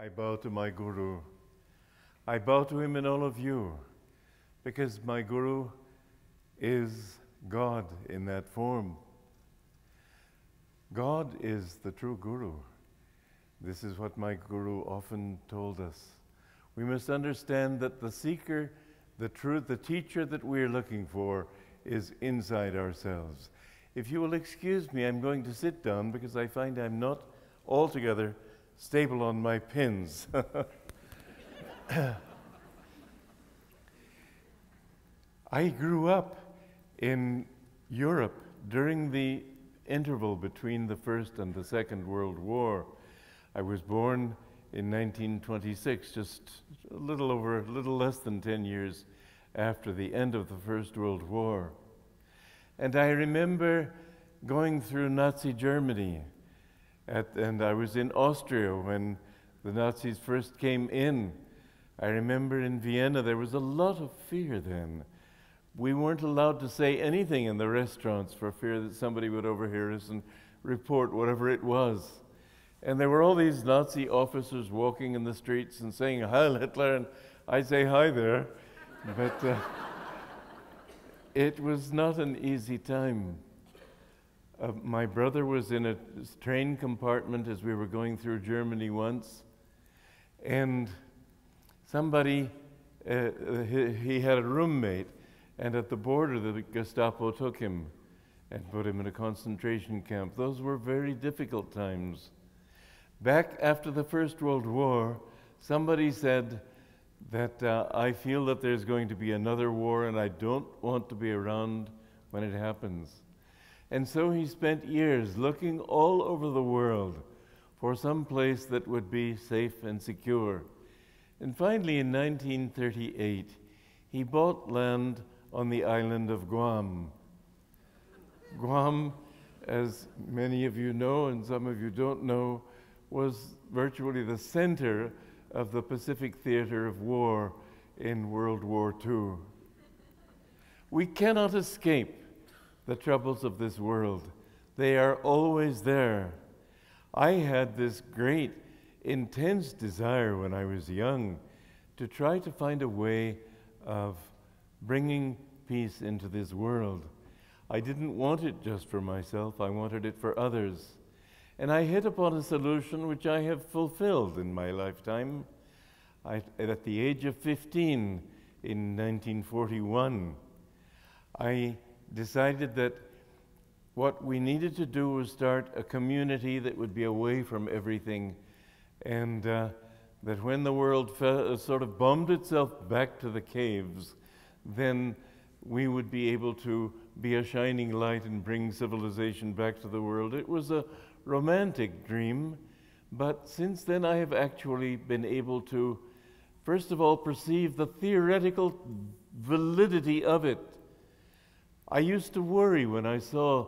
I bow to my Guru. I bow to him in all of you, because my Guru is God in that form. God is the true Guru. This is what my Guru often told us. We must understand that the seeker, the truth, the teacher that we are looking for is inside ourselves. If you will excuse me, I'm going to sit down because I find I'm not altogether stable on my pins. I grew up in Europe during the interval between the First and the Second World War. I was born in 1926, just a little less than 10 years after the end of the First World War. And I remember going through Nazi Germany, and I was in Austria when the Nazis first came in. I remember in Vienna there was a lot of fear then. We weren't allowed to say anything in the restaurants for fear that somebody would overhear us and report whatever it was. And there were all these Nazi officers walking in the streets and saying, "Heil Hitler," and I'd say, "Hi there." But it was not an easy time. My brother was in a train compartment as we were going through Germany once, and somebody, he had a roommate, and at the border the Gestapo took him and put him in a concentration camp. Those were very difficult times. Back after the First World War, somebody said that I feel that there's going to be another war and I don't want to be around when it happens. And so he spent years looking all over the world for some place that would be safe and secure. And finally, in 1938, he bought land on the island of Guam. Guam, as many of you know and some of you don't know, was virtually the center of the Pacific theater of war in World War II. We cannot escape the troubles of this world. They are always there. I had this great, intense desire when I was young to try to find a way of bringing peace into this world. I didn't want it just for myself, I wanted it for others. And I hit upon a solution which I have fulfilled in my lifetime. At the age of 15, in 1941, I decided that what we needed to do was start a community that would be away from everything, and that when the world sort of bombed itself back to the caves, then we would be able to be a shining light and bring civilization back to the world. It was a romantic dream, but since then I have actually been able to, first of all, perceive the theoretical validity of it. I used to worry when I saw,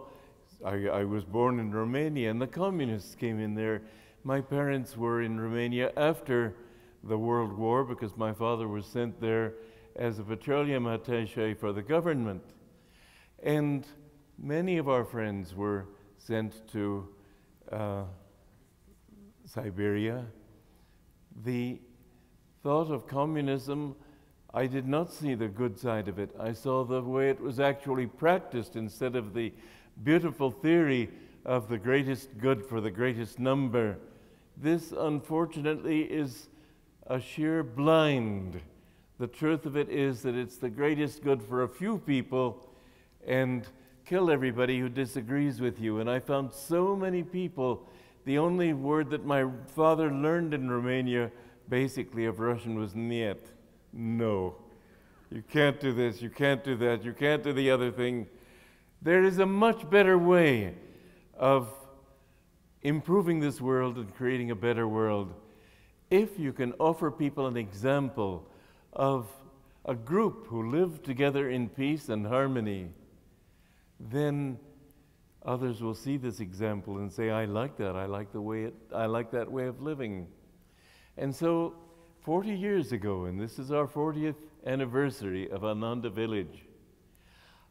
I was born in Romania and the communists came in there. My parents were in Romania after the World War because my father was sent there as a petroleum attaché for the government. And many of our friends were sent to Siberia. The thought of communism, I did not see the good side of it. I saw the way it was actually practiced instead of the beautiful theory of the greatest good for the greatest number. This, unfortunately, is a sheer blind. The truth of it is that it's the greatest good for a few people and kill everybody who disagrees with you. And I found so many people, the only word that my father learned in Romania, basically of Russian, was "niet." No. You can't do this, you can't do that, you can't do the other thing. There is a much better way of improving this world and creating a better world. If you can offer people an example of a group who live together in peace and harmony, then others will see this example and say, "I like that, I like that way of living." And so 40 years ago, and this is our 40th anniversary of Ananda Village,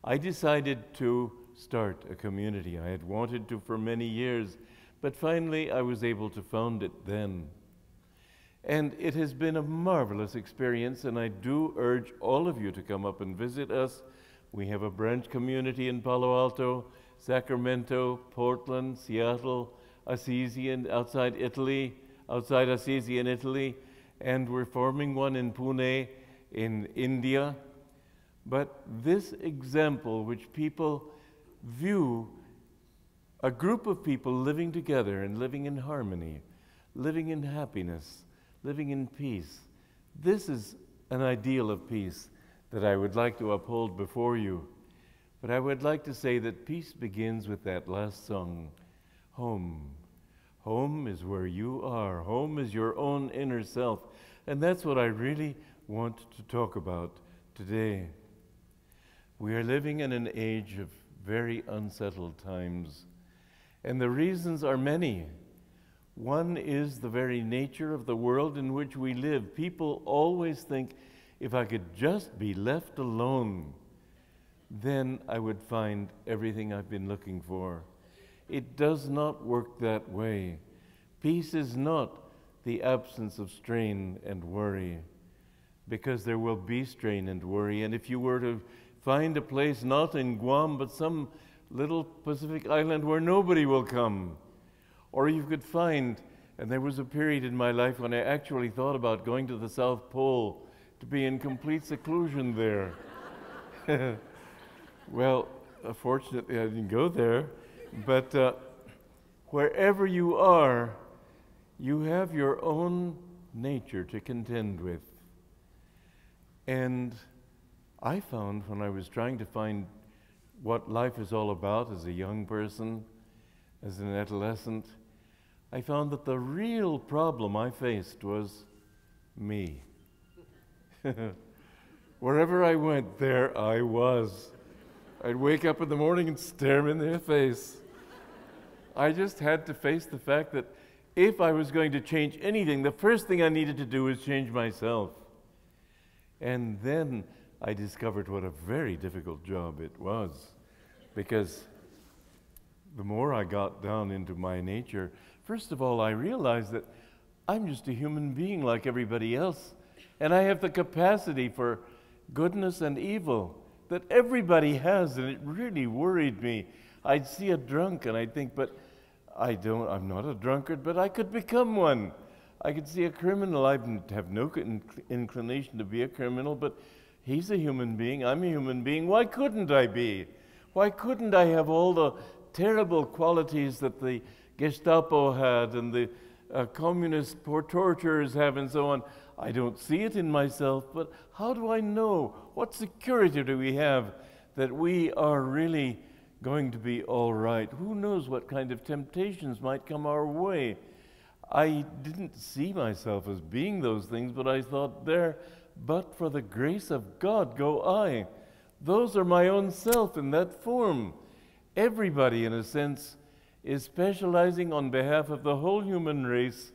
I decided to start a community. I had wanted to for many years, but finally I was able to found it then. And it has been a marvelous experience, and I do urge all of you to come up and visit us. We have a branch community in Palo Alto, Sacramento, Portland, Seattle, Assisi, and outside Assisi in Italy, and we're forming one in Pune in India. But this example, which people view a group of people living together and living in harmony, living in happiness, living in peace, this is an ideal of peace that I would like to uphold before you. But I would like to say that peace begins with that last song, Home. Home is where you are. Home is your own inner self. And that's what I really want to talk about today. We are living in an age of very unsettled times. And the reasons are many. One is the very nature of the world in which we live. People always think, if I could just be left alone, then I would find everything I've been looking for. It does not work that way. Peace is not the absence of strain and worry, because there will be strain and worry. And if you were to find a place not in Guam, but some little Pacific island where nobody will come, or you could find, and there was a period in my life when I actually thought about going to the South Pole to be in complete seclusion there. Well, fortunately I didn't go there, but wherever you are, you have your own nature to contend with. And I found when I was trying to find what life is all about as a young person, as an adolescent, I found that the real problem I faced was me. Wherever I went, there I was. I'd wake up in the morning and stare them in their face. I just had to face the fact that if I was going to change anything, the first thing I needed to do was change myself. And then I discovered what a very difficult job it was, because the more I got down into my nature, first of all, I realized that I'm just a human being like everybody else, and I have the capacity for goodness and evil that everybody has, and it really worried me. I'd see a drunk and I'd think, but I'm not a drunkard, but I could become one. I could see a criminal. I have no inclination to be a criminal, but he's a human being, I'm a human being. Why couldn't I be? Why couldn't I have all the terrible qualities that the Gestapo had and the communist torturers have and so on? I don't see it in myself, but how do I know? What security do we have that we are really going to be all right? Who knows what kind of temptations might come our way? I didn't see myself as being those things, but I thought, there, but for the grace of God go I. Those are my own self in that form. Everybody, in a sense, is specializing on behalf of the whole human race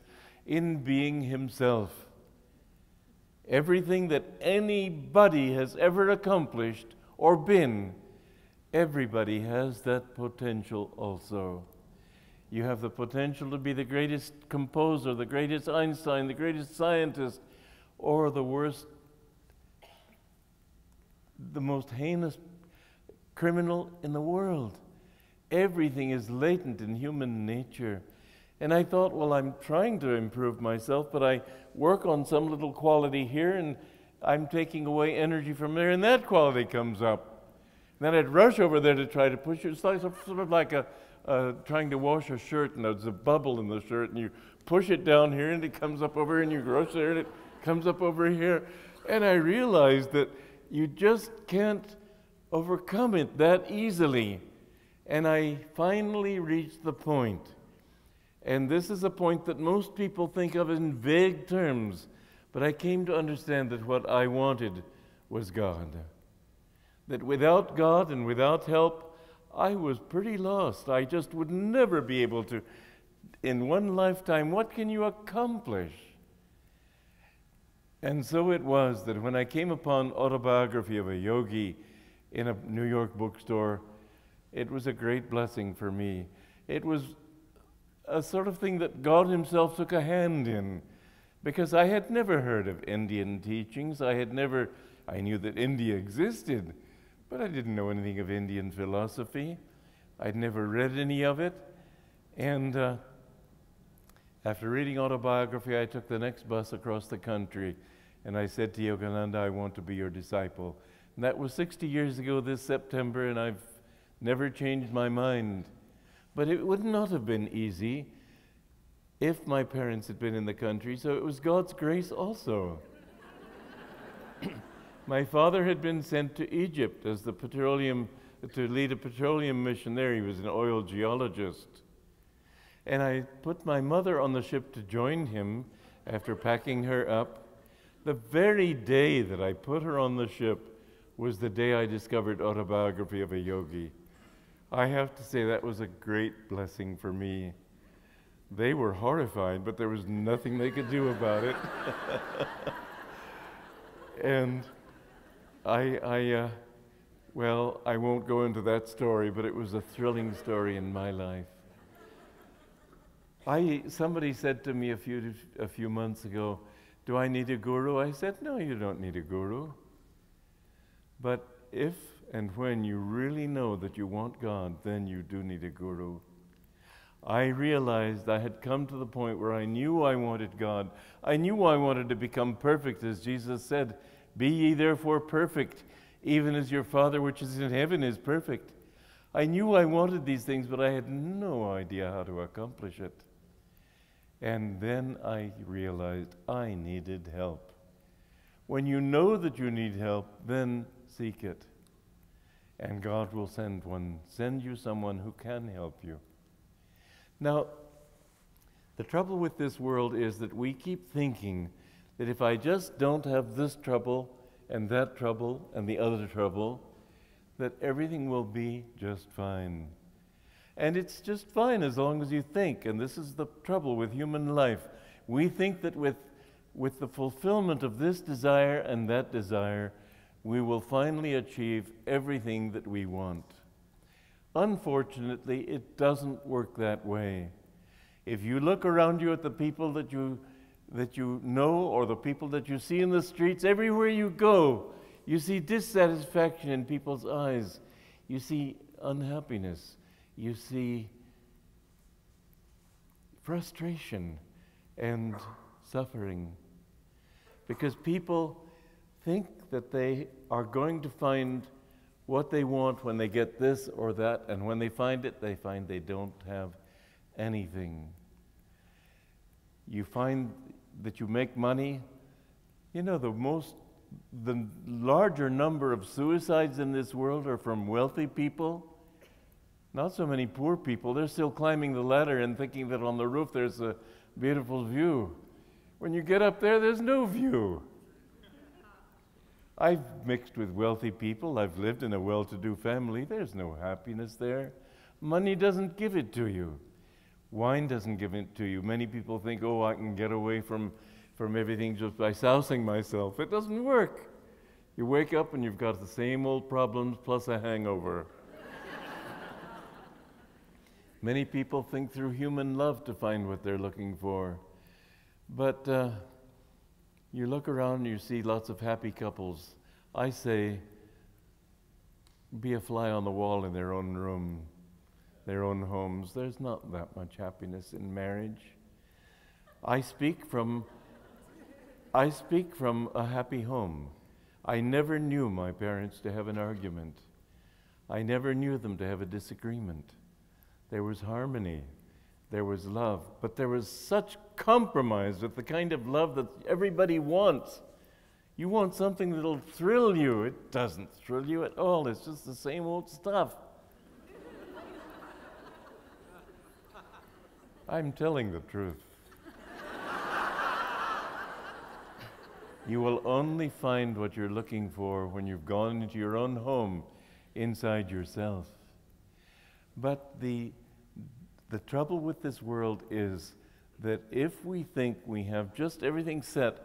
in being himself. Everything that anybody has ever accomplished or been, everybody has that potential also. You have the potential to be the greatest composer, the greatest Einstein, the greatest scientist, or the worst, the most heinous criminal in the world. Everything is latent in human nature. And I thought, well, I'm trying to improve myself, but I work on some little quality here, and I'm taking away energy from there, and that quality comes up. And then I'd rush over there to try to push it. It's like, sort of like trying to wash a shirt, and there's a bubble in the shirt, and you push it down here, and it comes up over here, and you rush there, and it comes up over here. And I realized that you just can't overcome it that easily. And I finally reached the point. And this is a point that most people think of in vague terms, but I came to understand that what I wanted was God. That without God and without help, I was pretty lost. I just would never be able to, in one lifetime, what can you accomplish? And so it was that when I came upon Autobiography of a Yogi in a New York bookstore, it was a great blessing for me. It was a sort of thing that God himself took a hand in, because I had never heard of Indian teachings. I knew that India existed, but I didn't know anything of Indian philosophy. I'd never read any of it. And after reading Autobiography, I took the next bus across the country, and I said to Yogananda, I want to be your disciple. And that was 60 years ago this September, and I've never changed my mind. But it would not have been easy if my parents had been in the country, so it was God's grace also. My father had been sent to Egypt as to lead a petroleum mission there. He was an oil geologist. And I put my mother on the ship to join him after packing her up. The very day that I put her on the ship was the day I discovered Autobiography of a Yogi. I have to say that was a great blessing for me. They were horrified, but there was nothing they could do about it. And well, I won't go into that story, but it was a thrilling story in my life. Somebody said to me a few months ago, do I need a guru? I said, no, you don't need a guru. But if and when you really know that you want God, then you do need a guru. I realized I had come to the point where I knew I wanted God. I knew I wanted to become perfect, as Jesus said, be ye therefore perfect, even as your Father which is in heaven is perfect. I knew I wanted these things, but I had no idea how to accomplish it. And then I realized I needed help. When you know that you need help, then seek it. And God will send you someone who can help you. Now, the trouble with this world is that we keep thinking that if I just don't have this trouble and that trouble and the other trouble, that everything will be just fine. And it's just fine as long as you think, and this is the trouble with human life. We think that with the fulfillment of this desire and that desire, we will finally achieve everything that we want. Unfortunately, it doesn't work that way. If you look around you at the people that you know or the people that you see in the streets, everywhere you go, you see dissatisfaction in people's eyes. You see unhappiness. You see frustration and suffering. Because people think that they are going to find what they want when they get this or that, and when they find it, they find they don't have anything. You find that you make money. You know, the larger number of suicides in this world are from wealthy people. Not so many poor people. They're still climbing the ladder and thinking that on the roof there's a beautiful view. When you get up there, there's no view. I've mixed with wealthy people. I've lived in a well-to-do family. There's no happiness there. Money doesn't give it to you. Wine doesn't give it to you. Many people think, oh, I can get away from everything just by sousing myself. It doesn't work. You wake up and you've got the same old problems plus a hangover. Many people think through human love to find what they're looking for. But you look around and you see lots of happy couples. I say, be a fly on the wall in their own room, their own homes. There's not that much happiness in marriage. I speak from a happy home. I never knew my parents to have an argument. I never knew them to have a disagreement. There was harmony. There was love, but there was such compromise with the kind of love that everybody wants. You want something that'll thrill you. It doesn't thrill you at all. It's just the same old stuff. I'm telling the truth. You will only find what you're looking for when you've gone into your own home, inside yourself. But the trouble with this world is that if we think we have just everything set,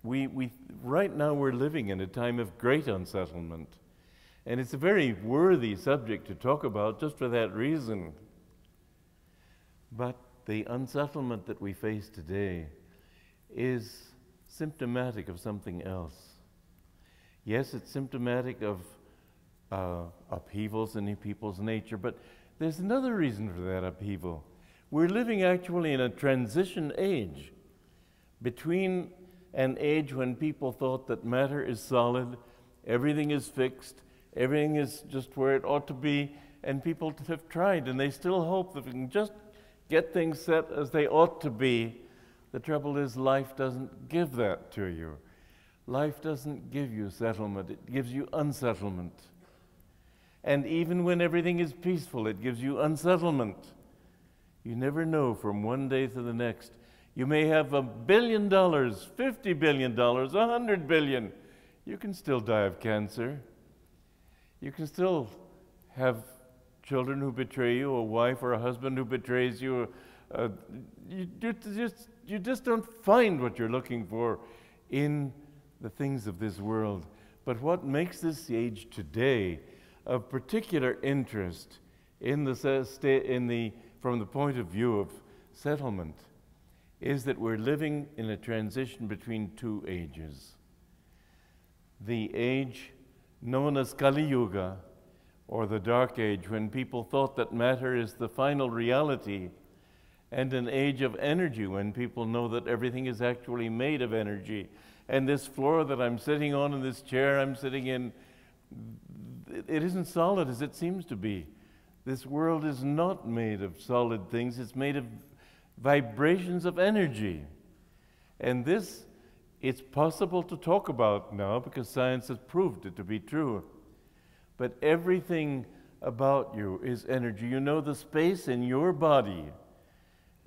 right now we're living in a time of great unsettlement. And it's a very worthy subject to talk about just for that reason. But the unsettlement that we face today is symptomatic of something else. Yes, it's symptomatic of upheavals in people's nature, but there's another reason for that upheaval. We're living actually in a transition age between an age when people thought that matter is solid, everything is fixed, everything is just where it ought to be, and people have tried, and they still hope that we can just get things set as they ought to be. The trouble is, life doesn't give that to you. Life doesn't give you settlement, it gives you unsettlement. And even when everything is peaceful, it gives you unsettlement. You never know from one day to the next. You may have $1 billion, $50 billion, $100 billion. You can still die of cancer. You can still have children who betray you, a wife or a husband who betrays you. You just don't find what you're looking for in the things of this world. But what makes this age today of particular interest from the point of view of settlement is that we're living in a transition between two ages. The age known as Kali Yuga, or the Dark Age, when people thought that matter is the final reality, and an age of energy, when people know that everything is actually made of energy. And this floor that I'm sitting on and this chair I'm sitting in, it isn't solid as it seems to be. This world is not made of solid things, it's made of vibrations of energy. And this, it's possible to talk about now because science has proved it to be true. But everything about you is energy. You know, the space in your body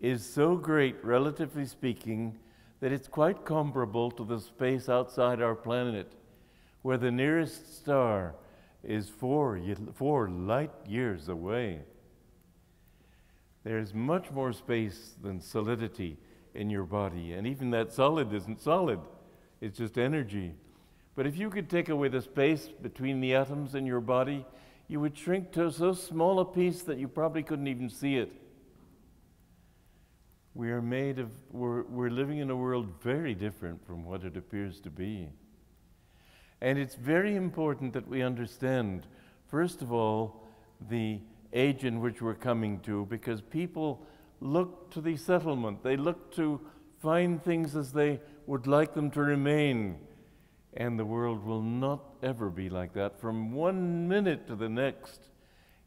is so great, relatively speaking, that it's quite comparable to the space outside our planet, where the nearest star is 4 light years away. There's much more space than solidity in your body, and even that solid isn't solid, it's just energy. But if you could take away the space between the atoms in your body, you would shrink to so small a piece that you probably couldn't even see it. We're living in a world very different from what it appears to be. And it's very important that we understand, first of all, the age in which we're coming to, because people look to the settlement. They look to find things as they would like them to remain. And the world will not ever be like that from one minute to the next.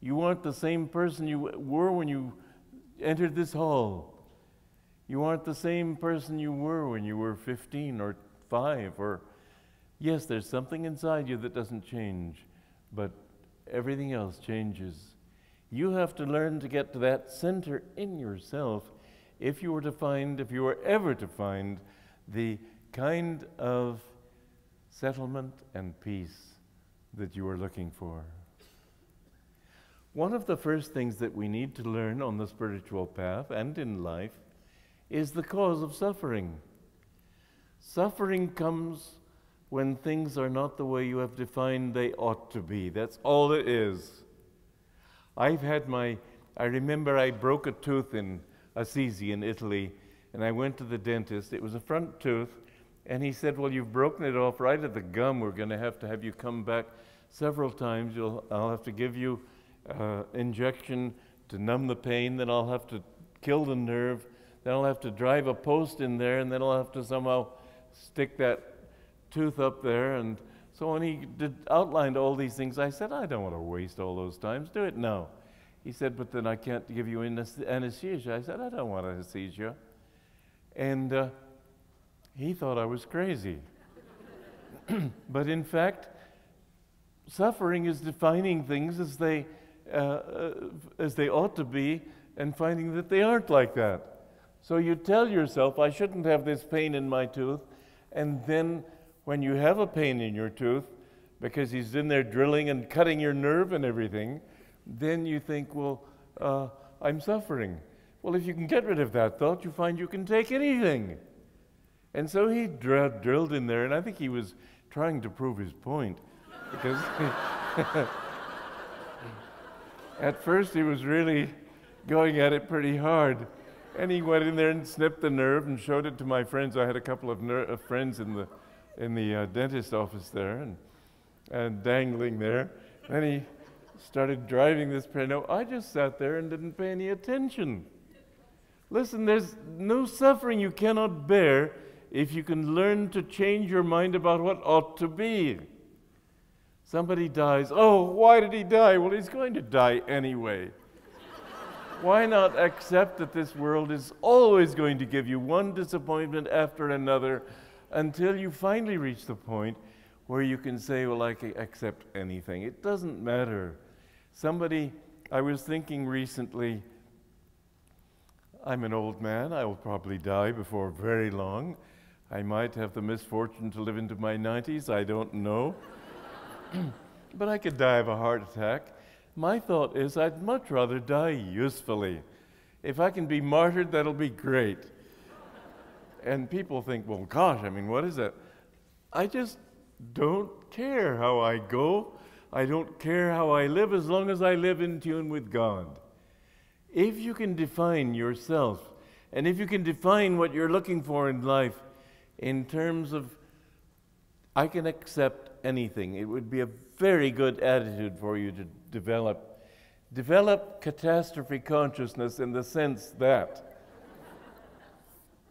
You aren't the same person you were when you entered this hall. You aren't the same person you were when you were 15 or 5 or... Yes, there's something inside you that doesn't change, but everything else changes. You have to learn to get to that center in yourself if you were ever to find the kind of settlement and peace that you are looking for. One of the first things that we need to learn on the spiritual path and in life is the cause of suffering. Suffering comes when things are not the way you have defined they ought to be. That's all it is. I remember I broke a tooth in Assisi in Italy, and I went to the dentist. It was a front tooth, and he said, well, you've broken it off right at the gum. We're going to have you come back several times. I'll have to give you injection to numb the pain, then I'll have to kill the nerve, then I'll have to drive a post in there, and then I'll have to somehow stick that tooth up there. And so when he outlined all these things, I said, I don't want to waste all those times. Do it now. He said, but then I can't give you anesthesia. I said, I don't want anesthesia. And he thought I was crazy. But in fact, suffering is defining things as they ought to be and finding that they aren't like that. So you tell yourself, I shouldn't have this pain in my tooth, and then when you have a pain in your tooth, because he's in there drilling and cutting your nerve and everything, then you think, well, I'm suffering. Well, if you can get rid of that thought, you find you can take anything. And so he drilled in there, and I think he was trying to prove his point, because at first he was really going at it pretty hard. And he went in there and snipped the nerve and showed it to my friends. I had a couple of friends in the dentist office there, and dangling there. And he started driving this piano. I just sat there and didn't pay any attention. Listen, there's no suffering you cannot bear if you can learn to change your mind about what ought to be. Somebody dies. Oh, why did he die? Well, he's going to die anyway. Why not accept that this world is always going to give you one disappointment after another until you finally reach the point where you can say, well, I can accept anything. It doesn't matter. I was thinking recently, I'm an old man. I will probably die before very long. I might have the misfortune to live into my 90s. I don't know. But I could die of a heart attack. My thought is I'd much rather die usefully. If I can be martyred, that'll be great. And people think, well, gosh, I mean, what is that? I just don't care how I go. I don't care how I live as long as I live in tune with God. If you can define yourself, and if you can define what you're looking for in life in terms of, I can accept anything, it would be a very good attitude for you to develop. Develop catastrophe consciousness in the sense that,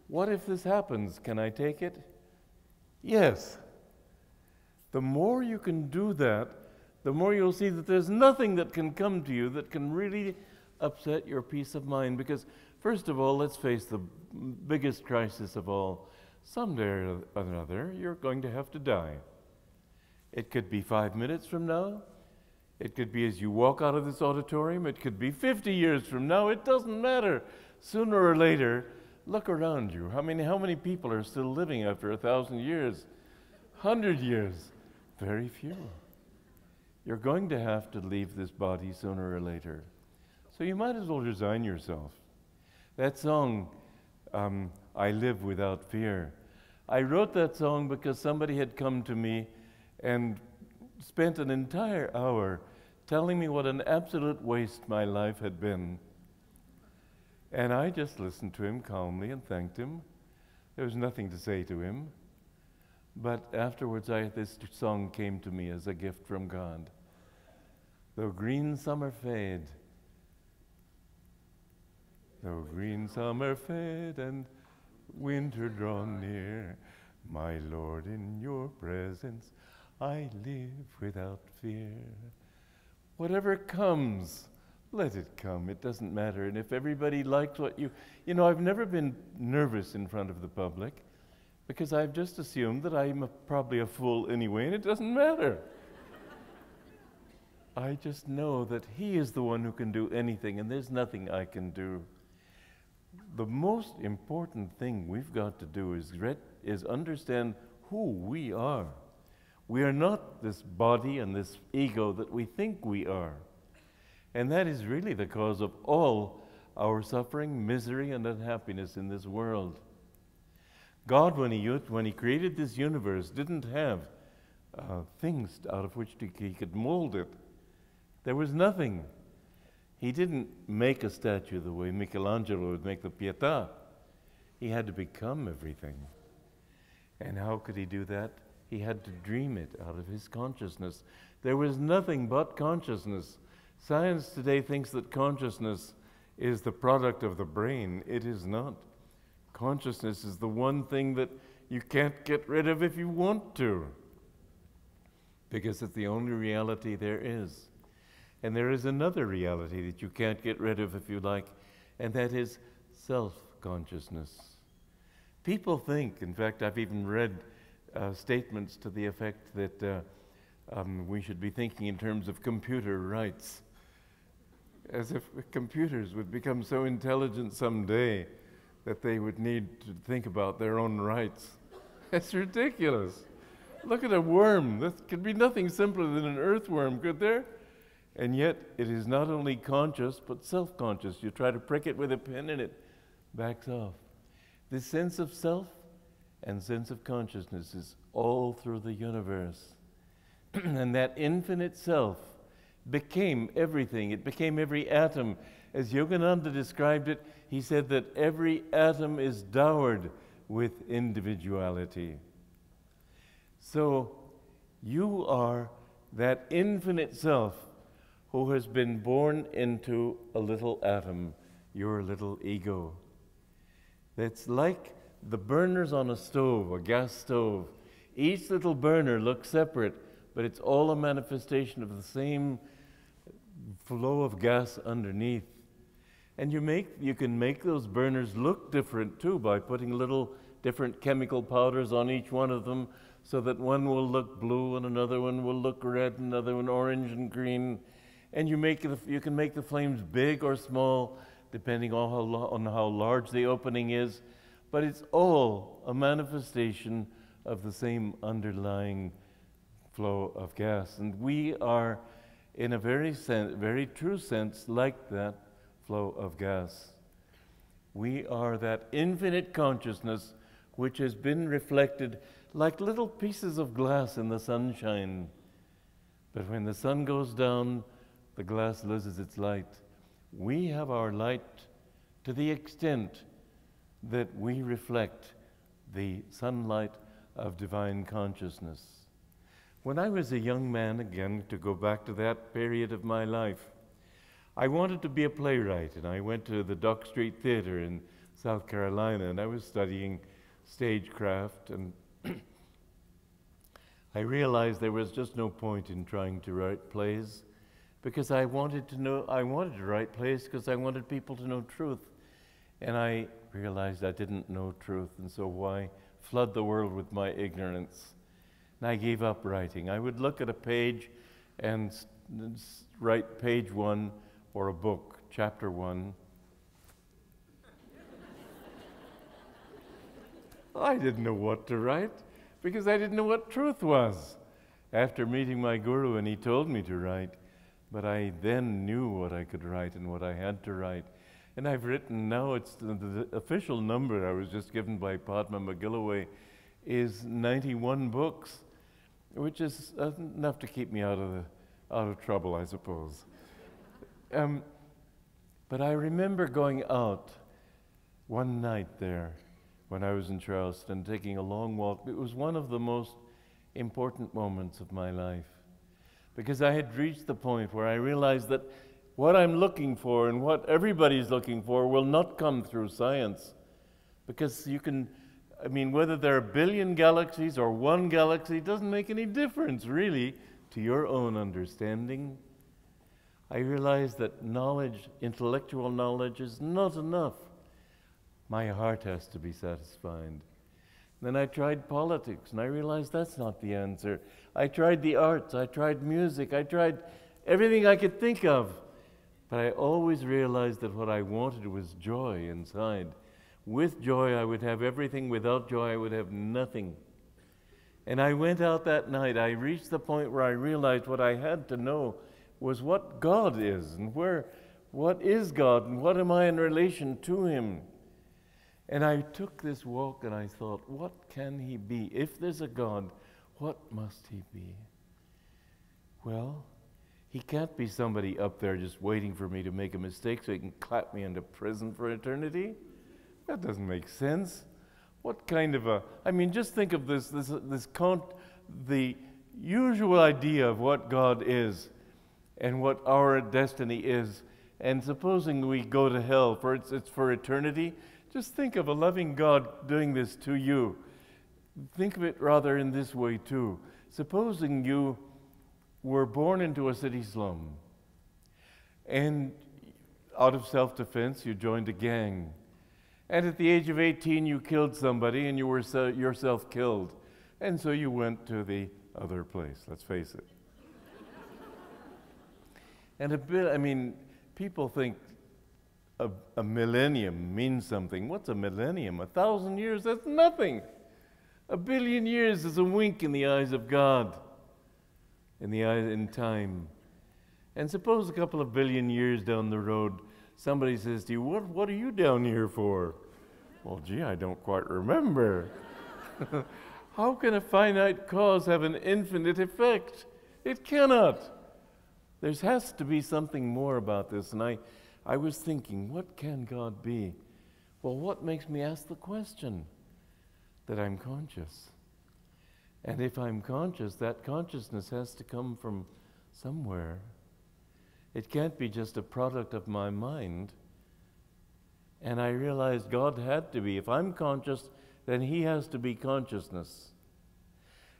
what if this happens? Can I take it? Yes. The more you can do that, the more you'll see that there's nothing that can come to you that can really upset your peace of mind. Because, first of all, let's face the biggest crisis of all. Someday or another, you're going to have to die. It could be 5 minutes from now. It could be as you walk out of this auditorium. It could be 50 years from now. It doesn't matter. Sooner or later, look around you. How many people are still living after 1,000 years? 100 years? Very few. You're going to have to leave this body sooner or later. So you might as well resign yourself. That song, I Live Without Fear. I wrote that song because somebody had come to me and spent an entire hour telling me what an absolute waste my life had been. And I just listened to him calmly and thanked him. There was nothing to say to him. But afterwards, this song came to me as a gift from God. Though green summer fade, though green summer fade and winter draw near, my Lord, in your presence I live without fear. Whatever comes, let it come. It doesn't matter. And if everybody likes what you know, I've never been nervous in front of the public because I've just assumed that I'm probably a fool anyway, and it doesn't matter. I just know that He is the one who can do anything, and there's nothing I can do. The most important thing we've got to do is understand who we are. We are not this body and this ego that we think we are. And that is really the cause of all our suffering, misery, and unhappiness in this world. God, when He created this universe, didn't have things out of which He could mold it. There was nothing. He didn't make a statue the way Michelangelo would make the Pietà. He had to become everything. And how could He do that? He had to dream it out of His consciousness. There was nothing but consciousness. Science today thinks that consciousness is the product of the brain. It is not. Consciousness is the one thing that you can't get rid of if you want to, because it's the only reality there is. And there is another reality that you can't get rid of if you like, and that is self-consciousness. People think, in fact, I've even read statements to the effect that we should be thinking in terms of computer rights, as if computers would become so intelligent someday that they would need to think about their own rights. It's ridiculous. Look at a worm. There could be nothing simpler than an earthworm, could there? And yet, it is not only conscious, but self-conscious. You try to prick it with a pin and it backs off. This sense of self and sense of consciousness is all through the universe. And that infinite self became everything. It became every atom As Yogananda described it, he said that every atom is dowered with individuality. So you are that infinite self who has been born into a little atom, your little ego. That's like the burners on a stove, a gas stove. Each little burner looks separate, but it's all a manifestation of the same flow of gas underneath. And you can make those burners look different too by putting little different chemical powders on each one of them, so that one will look blue and another one will look red and another one orange and green. And you can make the flames big or small depending on how large the opening is, but it's all a manifestation of the same underlying flow of gas. And we are, in a very true sense, like that flow of gas. We are that infinite consciousness which has been reflected like little pieces of glass in the sunshine. But when the sun goes down, the glass loses its light. We have our light to the extent that we reflect the sunlight of divine consciousness. When I was a young man, again, to go back to that period of my life, I wanted to be a playwright, and I went to the Dock Street Theater in South Carolina, and I was studying stagecraft, and I realized there was just no point in trying to write plays, because I wanted to write plays because I wanted people to know truth. And I realized I didn't know truth, and so why flood the world with my ignorance? And I gave up writing. I would look at a page and write page 1 or a book, chapter 1. I didn't know what to write because I didn't know what truth was. After meeting my guru, and he told me to write, but I then knew what I could write and what I had to write. And I've written, now it's the official number I was just given by Padma McGilloway is 91 books, which is enough to keep me out of trouble, I suppose. But I remember going out one night there when I was in Charleston, taking a long walk. It was one of the most important moments of my life, because I had reached the point where I realized that what I'm looking for and what everybody's looking for will not come through science. Because whether there are a billion galaxies or one galaxy doesn't make any difference, really, to your own understanding. I realized that knowledge, intellectual knowledge, is not enough. My heart has to be satisfied. Then I tried politics, and I realized that's not the answer. I tried the arts, I tried music, I tried everything I could think of. But I always realized that what I wanted was joy inside. With joy, I would have everything. Without joy, I would have nothing. And I went out that night. I reached the point where I realized what I had to know was what God is, and what is God, and what am I in relation to Him. And I took this walk and I thought, what can He be? If there's a God, what must He be? Well, He can't be somebody up there just waiting for me to make a mistake so He can clap me into prison for eternity. That doesn't make sense. What kind of just think of the usual idea of what God is and what our destiny is. And supposing we go to hell, it's for eternity, just think of a loving God doing this to you. Think of it rather in this way too. Supposing you were born into a city slum, and out of self-defense you joined a gang, and at the age of 18 you killed somebody and you were yourself killed, and so you went to the other place, let's face it. And people think a millennium means something. What's a millennium? 1,000 years? That's nothing. 1 billion years is a wink in the eyes of God, in time. And suppose a couple of billion years down the road, somebody says to you, what are you down here for? Well, gee, I don't quite remember. How can a finite cause have an infinite effect? It cannot. There has to be something more about this. And I I was thinking, what can God be? Well, what makes me ask the question? That I'm conscious. And if I'm conscious, that consciousness has to come from somewhere. It can't be just a product of my mind. And I realized God had to be. If I'm conscious, then He has to be consciousness.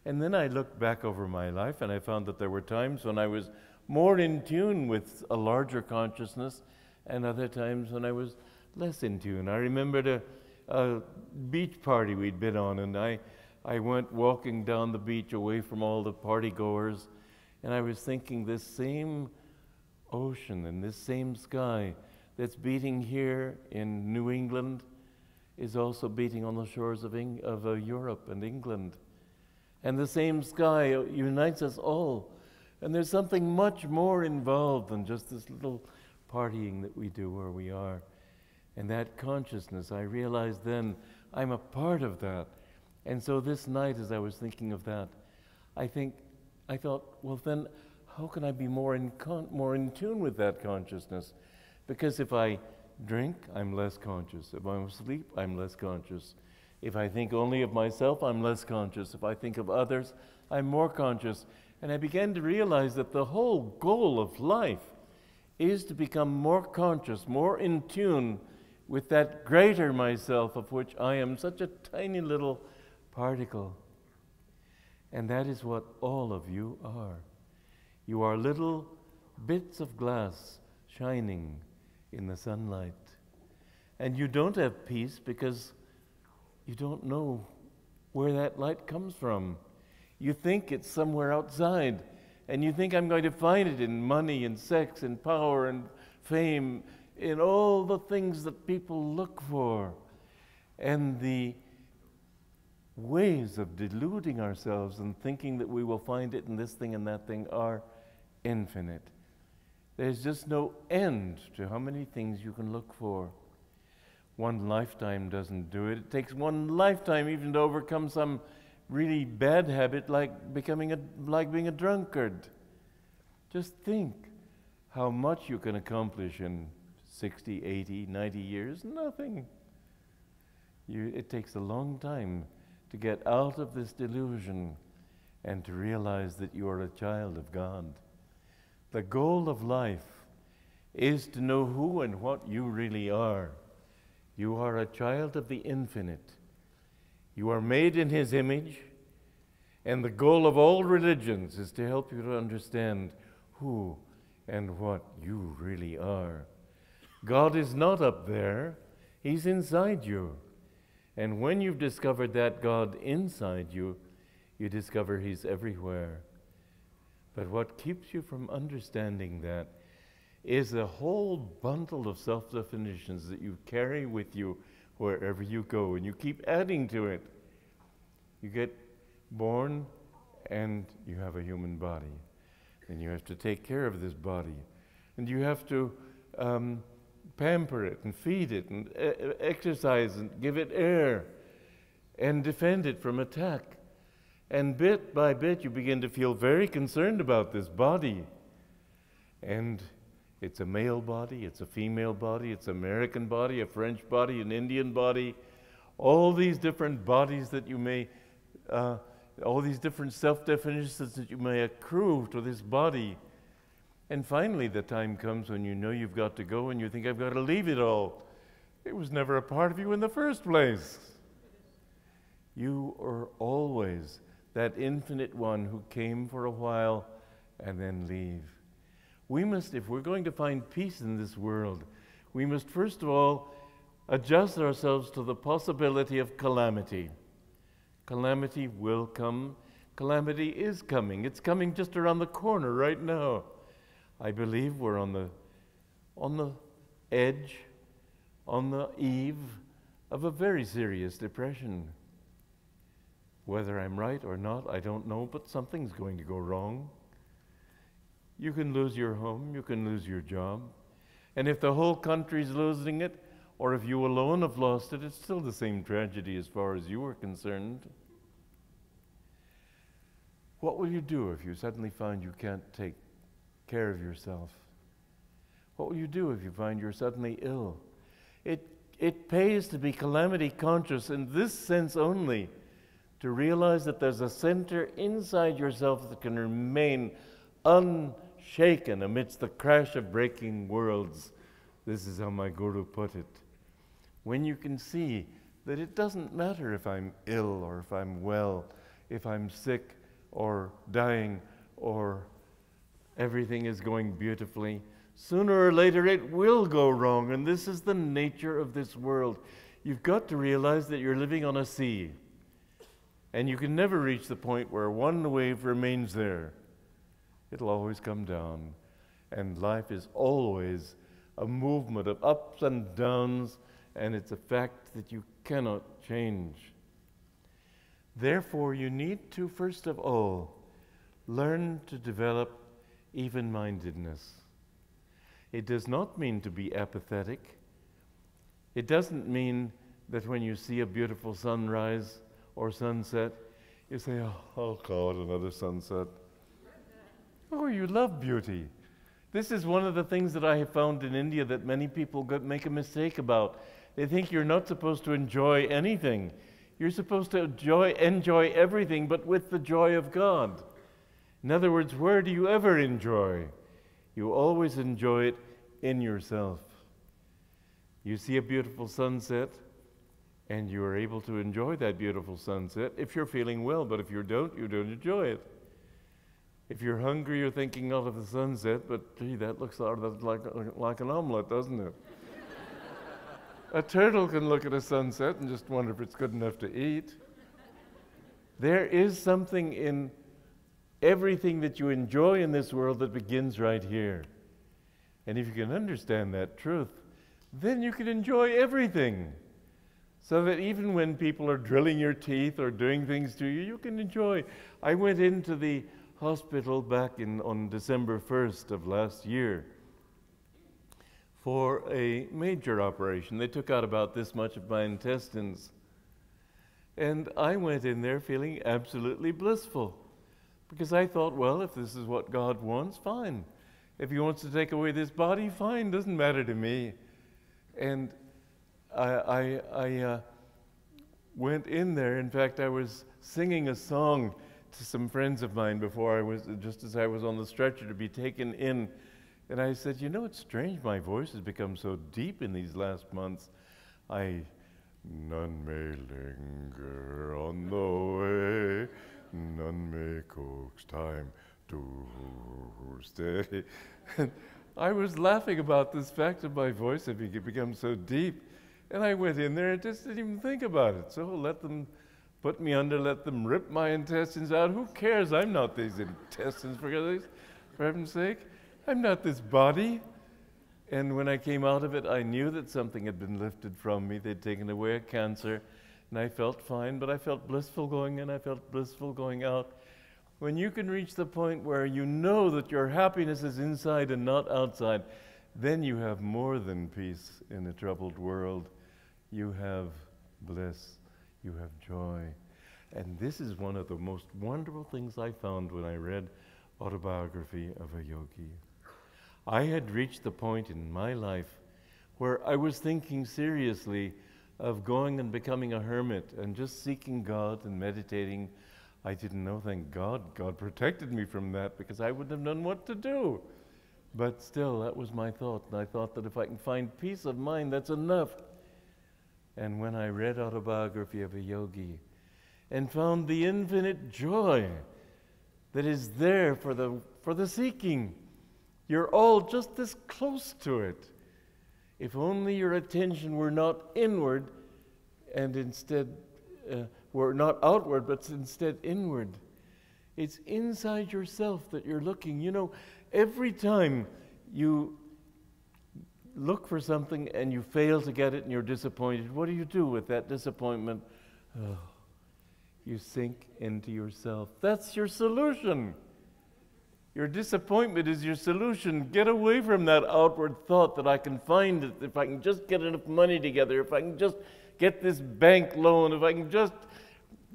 And then I looked back over my life and I found that there were times when I was more in tune with a larger consciousness and other times when I was less in tune. I remembered a beach party we'd been on, and I went walking down the beach away from all the party goers, and I was thinking this same ocean and this same sky that's beating here in New England is also beating on the shores of Europe and England. And the same sky unites us all. And there's something much more involved than just this little partying that we do where we are. And that consciousness, I realized then, I'm a part of that. And so this night, as I was thinking of that, I thought, well then, how can I be more in tune with that consciousness? Because if I drink, I'm less conscious. If I'm asleep, I'm less conscious. If I think only of myself, I'm less conscious. If I think of others, I'm more conscious. And I began to realize that the whole goal of life is to become more conscious, more in tune with that greater myself of which I am such a tiny little particle. And that is what all of you are. You are little bits of glass shining in the sunlight. And you don't have peace because you don't know where that light comes from. You think it's somewhere outside, and you think I'm going to find it in money and sex and power and fame, in all the things that people look for. And the ways of deluding ourselves and thinking that we will find it in this thing and that thing are infinite. There's just no end to how many things you can look for. One lifetime doesn't do it. It takes one lifetime even to overcome some really bad habit like being a drunkard. Just think how much you can accomplish in 60, 80, 90 years. Nothing. It takes a long time to get out of this delusion and to realize that you are a child of God. The goal of life is to know who and what you really are. You are a child of the infinite. You are made in His image, and the goal of all religions is to help you to understand who and what you really are. God is not up there, He's inside you. And when you've discovered that God inside you, you discover He's everywhere. But what keeps you from understanding that is a whole bundle of self-definitions that you carry with you wherever you go, and you keep adding to it. You get born and you have a human body, and you have to take care of this body, and you have to pamper it and feed it and exercise and give it air and defend it from attack. And bit by bit you begin to feel very concerned about this body. And it's a male body, it's a female body, it's an American body, a French body, an Indian body, all these different bodies that you may, all these different self-definitions that you may accrue to this body. And finally the time comes when you know you've got to go and you think, I've got to leave it all. It was never a part of you in the first place. You are always that infinite one who came for a while and then leave. We must, if we're going to find peace in this world, we must first of all adjust ourselves to the possibility of calamity. Calamity will come. Calamity is coming. It's coming just around the corner right now. I believe we're on the edge, on the eve of a very serious depression. Whether I'm right or not, I don't know, but something's going to go wrong. You can lose your home, you can lose your job. And if the whole country's losing it, or if you alone have lost it, it's still the same tragedy as far as you are concerned. What will you do if you suddenly find you can't take care of yourself? What will you do if you find you're suddenly ill? It pays to be calamity conscious in this sense only, to realize that there's a center inside yourself that can remain unshaken amidst the crash of breaking worlds. This is how my Guru put it. When you can see that it doesn't matter if I'm ill or if I'm well, if I'm sick or dying or everything is going beautifully, sooner or later it will go wrong, and this is the nature of this world. You've got to realize that you're living on a sea, and you can never reach the point where one wave remains there. It'll always come down, and life is always a movement of ups and downs, and it's a fact that you cannot change. Therefore, you need to, first of all, learn to develop even-mindedness. It does not mean to be apathetic. It doesn't mean that when you see a beautiful sunrise or sunset, you say, oh God, another sunset. Oh, you love beauty. This is one of the things that I have found in India that many people make a mistake about. They think you're not supposed to enjoy anything. You're supposed to enjoy everything, but with the joy of God. In other words, where do you ever enjoy? You always enjoy it in yourself. You see a beautiful sunset, and you are able to enjoy that beautiful sunset if you're feeling well, but if you don't enjoy it. If you're hungry, you're thinking not of the sunset, but gee, that looks like an omelet, doesn't it? A turtle can look at a sunset and just wonder if it's good enough to eat. There is something in everything that you enjoy in this world that begins right here. And if you can understand that truth, then you can enjoy everything. So that even when people are drilling your teeth or doing things to you, you can enjoy. I went into the hospital back on December 1st of last year for a major operation. They took out about this much of my intestines. And I went in there feeling absolutely blissful. Because I thought, well, if this is what God wants, fine. If He wants to take away this body, fine, doesn't matter to me. And I went in there. In fact, I was singing a song to some friends of mine just as I was on the stretcher to be taken in. And I said, you know, it's strange, my voice has become so deep in these last months. None may linger on the way, none may coax time to stay. And I was laughing about this fact of my voice having become so deep. And I went in there and just didn't even think about it. So let them put me under, let them rip my intestines out. Who cares? I'm not these intestines, for heaven's sake. I'm not this body. And when I came out of it, I knew that something had been lifted from me. They'd taken away a cancer, and I felt fine, but I felt blissful going in, I felt blissful going out. When you can reach the point where you know that your happiness is inside and not outside, then you have more than peace in a troubled world. You have bliss, you have joy. And this is one of the most wonderful things I found when I read Autobiography of a Yogi. I had reached the point in my life where I was thinking seriously of going and becoming a hermit and just seeking God and meditating. I didn't know, thank God. God protected me from that because I wouldn't have known what to do. But still, that was my thought. And I thought that if I can find peace of mind, that's enough. And when I read Autobiography of a Yogi and found the infinite joy that is there for the seeking, you're all just this close to it. If only your attention were not inward and instead were not outward, but instead inward. It's inside yourself that you're looking. You know, every time you look for something and you fail to get it and you're disappointed, what do you do with that disappointment? Oh, you sink into yourself. That's your solution. Your disappointment is your solution. Get away from that outward thought that I can find it, if I can just get enough money together, if I can just get this bank loan, if I can just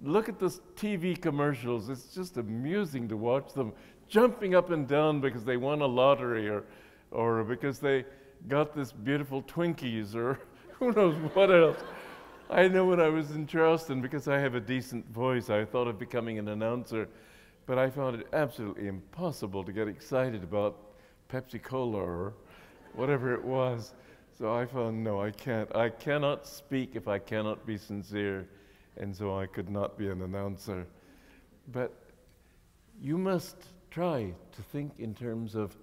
look at the TV commercials. It's just amusing to watch them jumping up and down because they won a lottery or or because they got this beautiful Twinkies, or who knows what else. I know when I was in Charleston, because I have a decent voice, I thought of becoming an announcer, but I found it absolutely impossible to get excited about Pepsi-Cola or whatever it was. So I found, no, I can't. I cannot speak if I cannot be sincere, and so I could not be an announcer. But you must try to think in terms of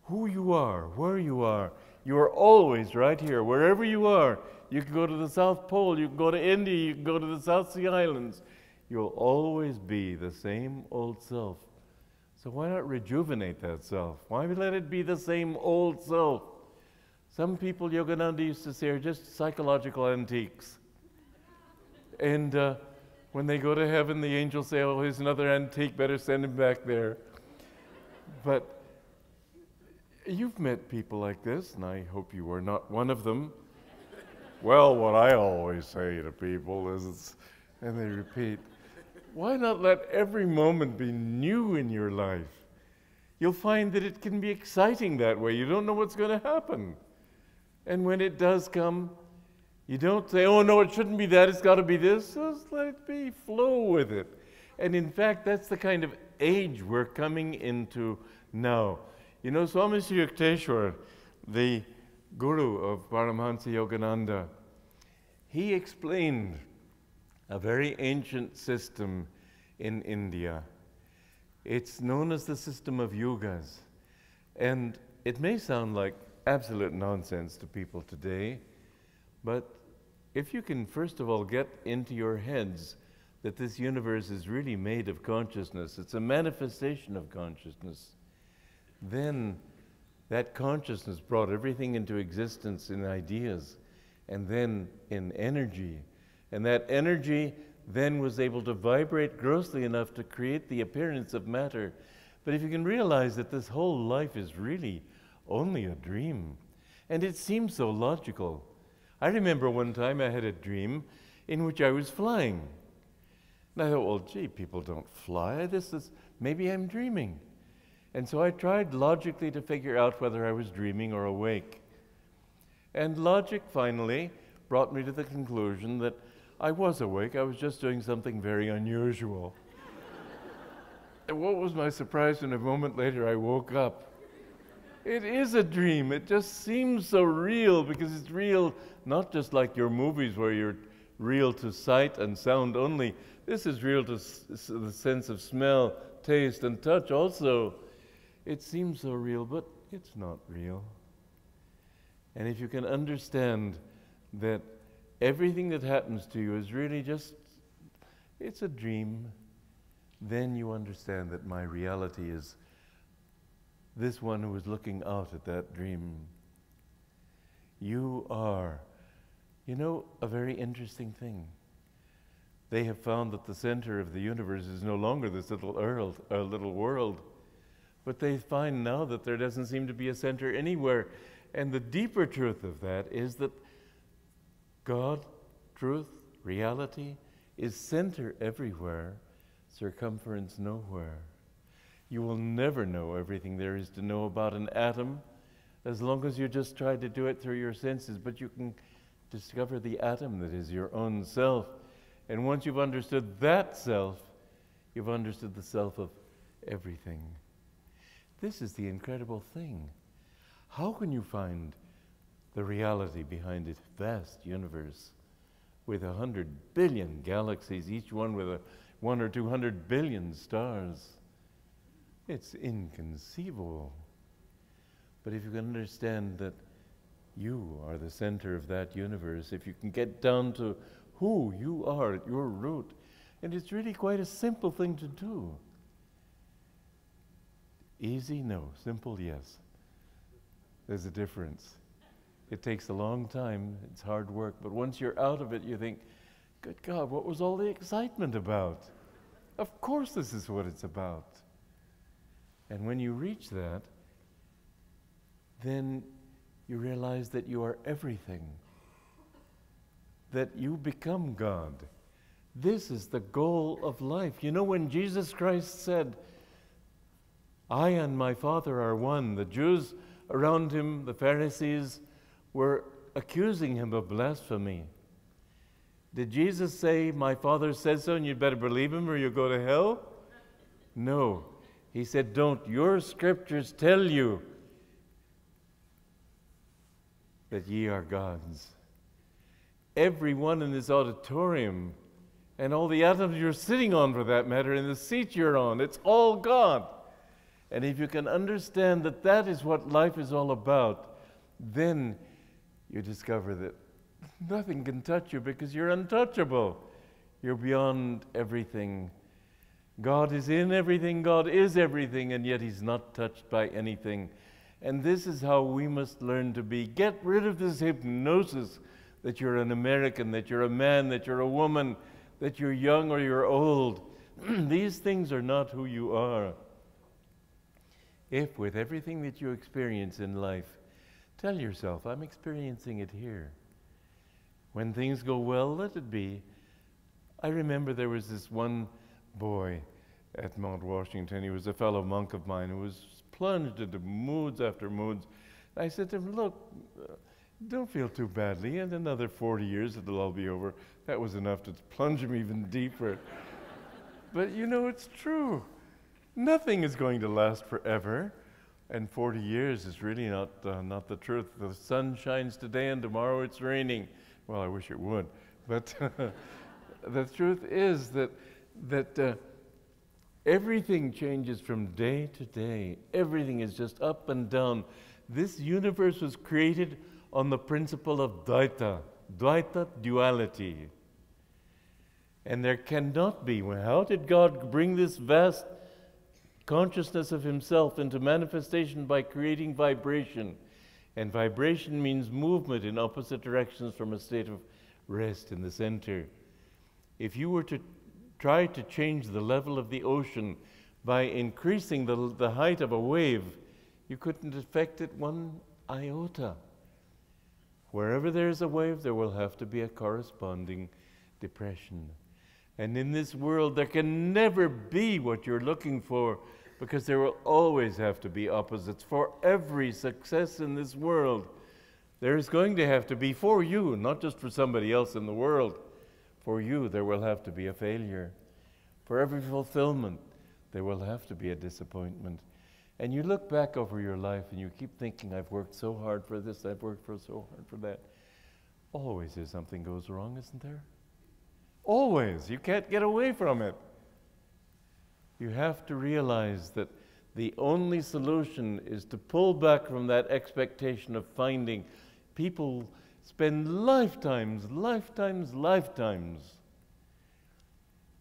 who you are, where you are. You are always right here, wherever you are. You can go to the South Pole, you can go to India, you can go to the South Sea Islands. You'll always be the same old self. So why not rejuvenate that self? Why let it be the same old self? Some people, Yogananda used to say, are just psychological antiques. And when they go to heaven, the angels say, oh, here's another antique, better send him back there. But you've met people like this, and I hope you are not one of them. Well, what I always say to people is, and they repeat, why not let every moment be new in your life? You'll find that it can be exciting that way. You don't know what's going to happen. And when it does come, you don't say, oh no, it shouldn't be that, it's got to be this. Just let it be, flow with it. And in fact, that's the kind of age we're coming into now. You know, Swami Sri Yukteswar, the guru of Paramhansa Yogananda, he explained a very ancient system in India. It's known as the system of yugas. And it may sound like absolute nonsense to people today, but if you can first of all get into your heads that this universe is really made of consciousness, it's a manifestation of consciousness, then that consciousness brought everything into existence in ideas and then in energy. And that energy then was able to vibrate grossly enough to create the appearance of matter. But if you can realize that this whole life is really only a dream, and it seems so logical. I remember one time I had a dream in which I was flying. And I thought, well, gee, people don't fly. Maybe I'm dreaming. And so I tried logically to figure out whether I was dreaming or awake. And logic finally brought me to the conclusion that I was awake. I was just doing something very unusual. And what was my surprise when a moment later I woke up? It is a dream. It just seems so real because it's real, not just like your movies where you're real to sight and sound only. This is real to the sense of smell, taste, and touch also. It seems so real, but it's not real. And if you can understand that everything that happens to you is really just, it's a dream, then you understand that my reality is this one who is looking out at that dream. You are, you know, a very interesting thing. They have found that the center of the universe is no longer this little world, but they find now that there doesn't seem to be a center anywhere. And the deeper truth of that is that God, truth, reality, is center everywhere, circumference nowhere. You will never know everything there is to know about an atom as long as you just try to do it through your senses, but you can discover the atom that is your own self. And once you've understood that self, you've understood the self of everything. This is the incredible thing. How can you find the reality behind this vast universe with 100 billion galaxies, each one with 100 or 200 billion stars? It's inconceivable. But if you can understand that you are the center of that universe, if you can get down to who you are at your root, and it's really quite a simple thing to do. Easy? No. Simple? Yes. There's a difference. It takes a long time, it's hard work, but once you're out of it, you think, good God, what was all the excitement about? Of course this is what it's about. And when you reach that, then you realize that you are everything, that you become God. This is the goal of life. You know, when Jesus Christ said, I and my Father are one. The Jews around him, the Pharisees, were accusing him of blasphemy. Did Jesus say, my Father said so and you'd better believe him or you'll go to hell? No. He said, don't. Your scriptures tell you that ye are gods. Everyone in this auditorium and all the atoms you're sitting on, for that matter, and the seat you're on, it's all God. And if you can understand that that is what life is all about, then you discover that nothing can touch you because you're untouchable. You're beyond everything. God is in everything, God is everything, and yet he's not touched by anything. And this is how we must learn to be. Get rid of this hypnosis that you're an American, that you're a man, that you're a woman, that you're young or you're old. These things are not who you are. If with everything that you experience in life, tell yourself, I'm experiencing it here. When things go well, let it be. I remember there was this one boy at Mount Washington. He was a fellow monk of mine who was plunged into moods after moods. I said to him, look, don't feel too badly. In another 40 years, it'll all be over. That was enough to plunge him even deeper. But you know, it's true. Nothing is going to last forever. And 40 years is really not the truth. The sun shines today and tomorrow it's raining. Well, I wish it would. But the truth is that everything changes from day to day. Everything is just up and down. This universe was created on the principle of Dvaita, duality. And there cannot be. How did God bring this vast consciousness of himself into manifestation? By creating vibration. And vibration means movement in opposite directions from a state of rest in the center. If you were to try to change the level of the ocean by increasing the height of a wave, you couldn't affect it one iota. Wherever there's a wave, there will have to be a corresponding depression. And in this world, there can never be what you're looking for, because there will always have to be opposites. For every success in this world, there's going to have to be, for you, not just for somebody else in the world, for you, there will have to be a failure. For every fulfillment, there will have to be a disappointment. And you look back over your life and you keep thinking, I've worked so hard for this, I've worked so hard for that. Always there's something goes wrong, isn't there? Always. You can't get away from it. You have to realize that the only solution is to pull back from that expectation of finding. People spend lifetimes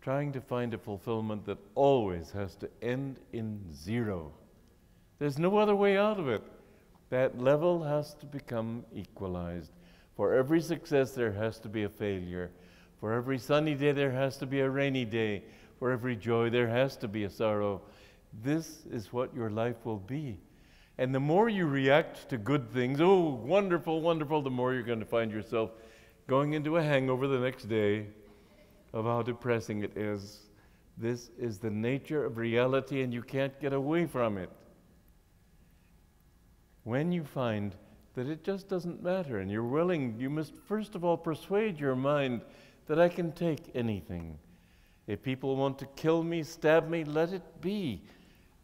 trying to find a fulfillment that always has to end in zero. There's no other way out of it. That level has to become equalized. For every success, there has to be a failure. For every sunny day, there has to be a rainy day. For every joy, there has to be a sorrow. This is what your life will be. And the more you react to good things, oh, wonderful, wonderful, the more you're going to find yourself going into a hangover the next day of how depressing it is. This is the nature of reality, and you can't get away from it. When you find that it just doesn't matter, and you're willing, you must first of all persuade your mind that I can take anything. If people want to kill me, stab me, let it be.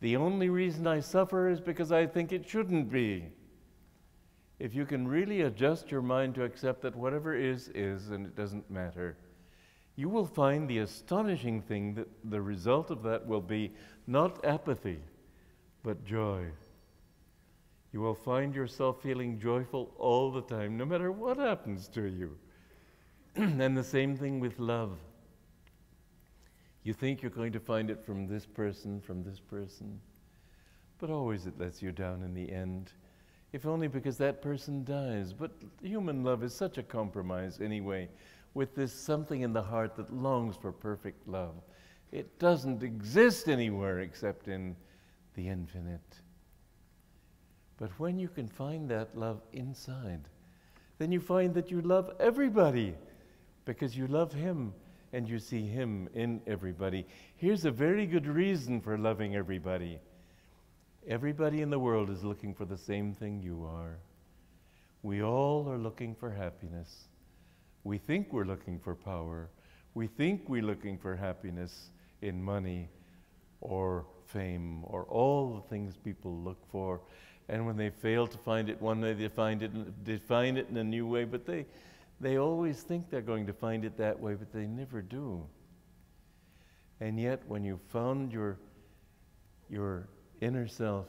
The only reason I suffer is because I think it shouldn't be. If you can really adjust your mind to accept that whatever is, and it doesn't matter, you will find the astonishing thing that the result of that will be not apathy, but joy. You will find yourself feeling joyful all the time, no matter what happens to you. And the same thing with love. You think you're going to find it from this person, but always it lets you down in the end, if only because that person dies. But human love is such a compromise anyway, with this something in the heart that longs for perfect love. It doesn't exist anywhere except in the infinite. But when you can find that love inside, then you find that you love everybody, because you love him and you see him in everybody. Here's a very good reason for loving everybody. Everybody in the world is looking for the same thing you are. We all are looking for happiness. We think we're looking for power. We think we're looking for happiness in money or fame or all the things people look for. And when they fail to find it one way, they find it in a new way, but they always think they're going to find it that way, but they never do. And yet, when you found your inner self,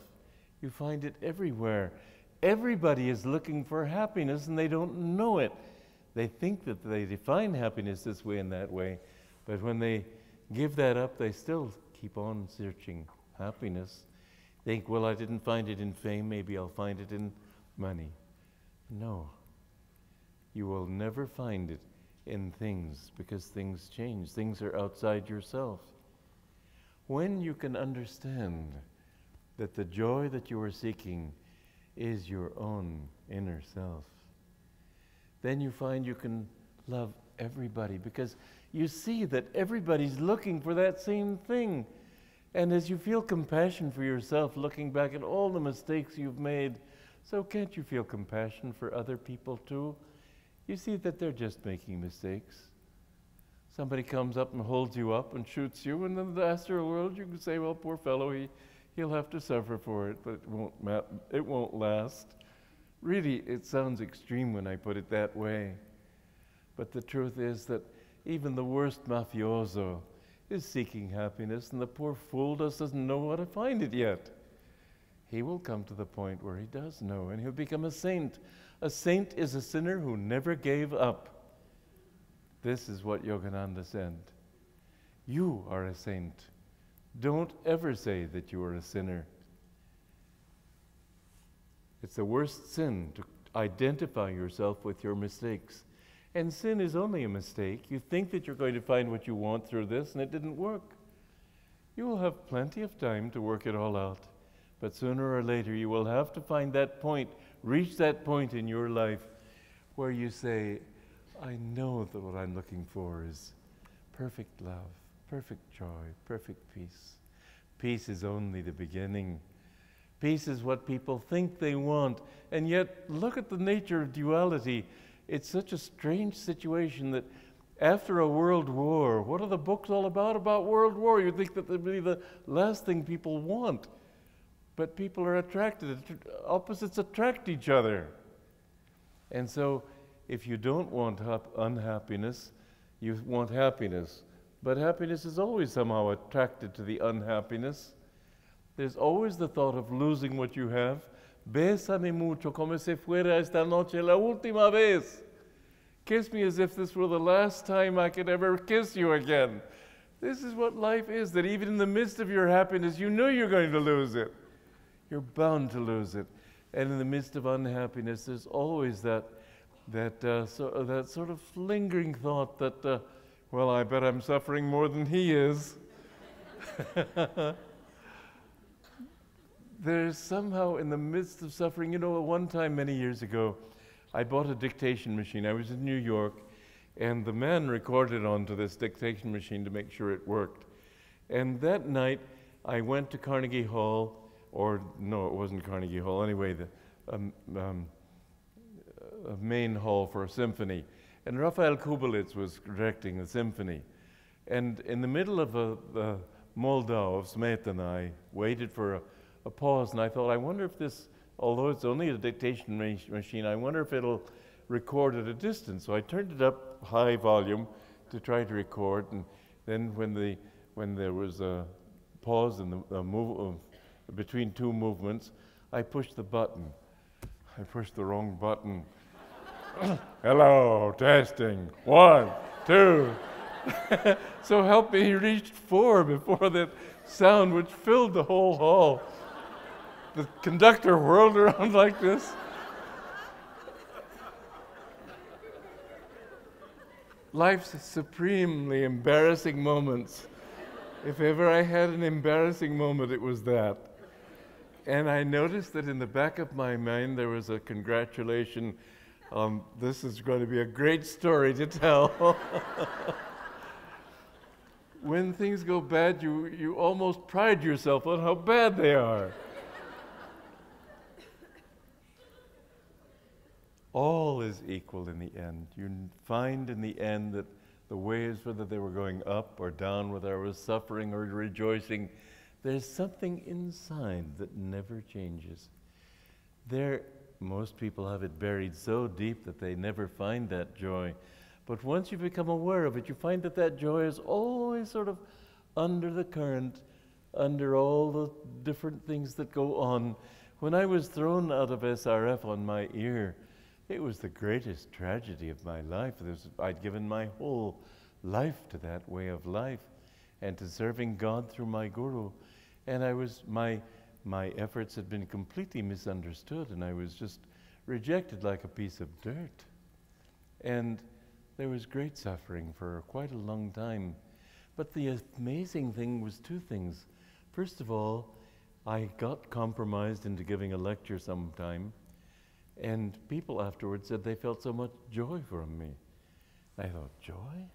you find it everywhere. Everybody is looking for happiness, and they don't know it. They think that they define happiness this way and that way, but when they give that up, they still keep on searching happiness. Think, well, I didn't find it in fame, maybe I'll find it in money. No. You will never find it in things, because things change. Things are outside yourself. When you can understand that the joy that you are seeking is your own inner self, then you find you can love everybody, because you see that everybody's looking for that same thing. And as you feel compassion for yourself, looking back at all the mistakes you've made, so can't you feel compassion for other people too? You see that they're just making mistakes. Somebody comes up and holds you up and shoots you, and in the astral world you can say, well, poor fellow, he'll have to suffer for it, but it won't last. Really, it sounds extreme when I put it that way. But the truth is that even the worst mafioso is seeking happiness, and the poor fool doesn't know how to find it yet. He will come to the point where he does know, and he'll become a saint. A saint is a sinner who never gave up. This is what Yogananda said. You are a saint. Don't ever say that you are a sinner. It's the worst sin to identify yourself with your mistakes. And sin is only a mistake. You think that you're going to find what you want through this, and it didn't work. You will have plenty of time to work it all out. But sooner or later, you will have to find that point, reach that point in your life where you say, I know that what I'm looking for is perfect love, perfect joy, perfect peace. Peace is only the beginning. Peace is what people think they want. And yet, look at the nature of duality. It's such a strange situation that after a world war, what are the books all about world war? You think that would be the last thing people want. But people are attracted. Opposites attract each other. And so, if you don't want unhappiness, you want happiness. But happiness is always somehow attracted to the unhappiness. There's always the thought of losing what you have. Bésame mucho, como si fuera esta noche la última vez. Kiss me as if this were the last time I could ever kiss you again. This is what life is, that even in the midst of your happiness, you know you're going to lose it. You're bound to lose it. And in the midst of unhappiness, there's always that sort of lingering thought that, well, I bet I'm suffering more than he is. There's somehow in the midst of suffering, you know, at one time many years ago, I bought a dictation machine. I was in New York, and the man recorded onto this dictation machine to make sure it worked. And that night, I went to Carnegie Hall, or no, it wasn't Carnegie Hall, anyway, a main hall for a symphony. And Raphael Kubelitz was directing the symphony. And in the middle of the Moldau of Smetana, I waited for a pause, and I thought, I wonder if this, although it's only a dictation machine, I wonder if it'll record at a distance. So I turned it up high volume to try to record, and then when there was a pause in the between two movements, I pushed the button. I pushed the wrong button. Hello, testing, 1, 2. So help me, he reached 4 before that sound which filled the whole hall. The conductor whirled around like this. Life's supremely embarrassing moments. If ever I had an embarrassing moment, it was that. And I noticed that in the back of my mind there was a congratulation. This is going to be a great story to tell. When things go bad, you almost pride yourself on how bad they are. all is equal in the end. You find in the end that the waves, whether they were going up or down, whether I was suffering or rejoicing, there's something inside that never changes. Most people have it buried so deep that they never find that joy. But once you become aware of it, you find that that joy is always sort of under the current, under all the different things that go on. When I was thrown out of SRF on my ear, it was the greatest tragedy of my life. I'd given my whole life to that way of life and to serving God through my guru. And my efforts had been completely misunderstood, and I was just rejected like a piece of dirt. And there was great suffering for quite a long time. But the amazing thing was two things. First of all, I got compromised into giving a lecture sometime, and people afterwards said they felt so much joy from me. I thought, joy?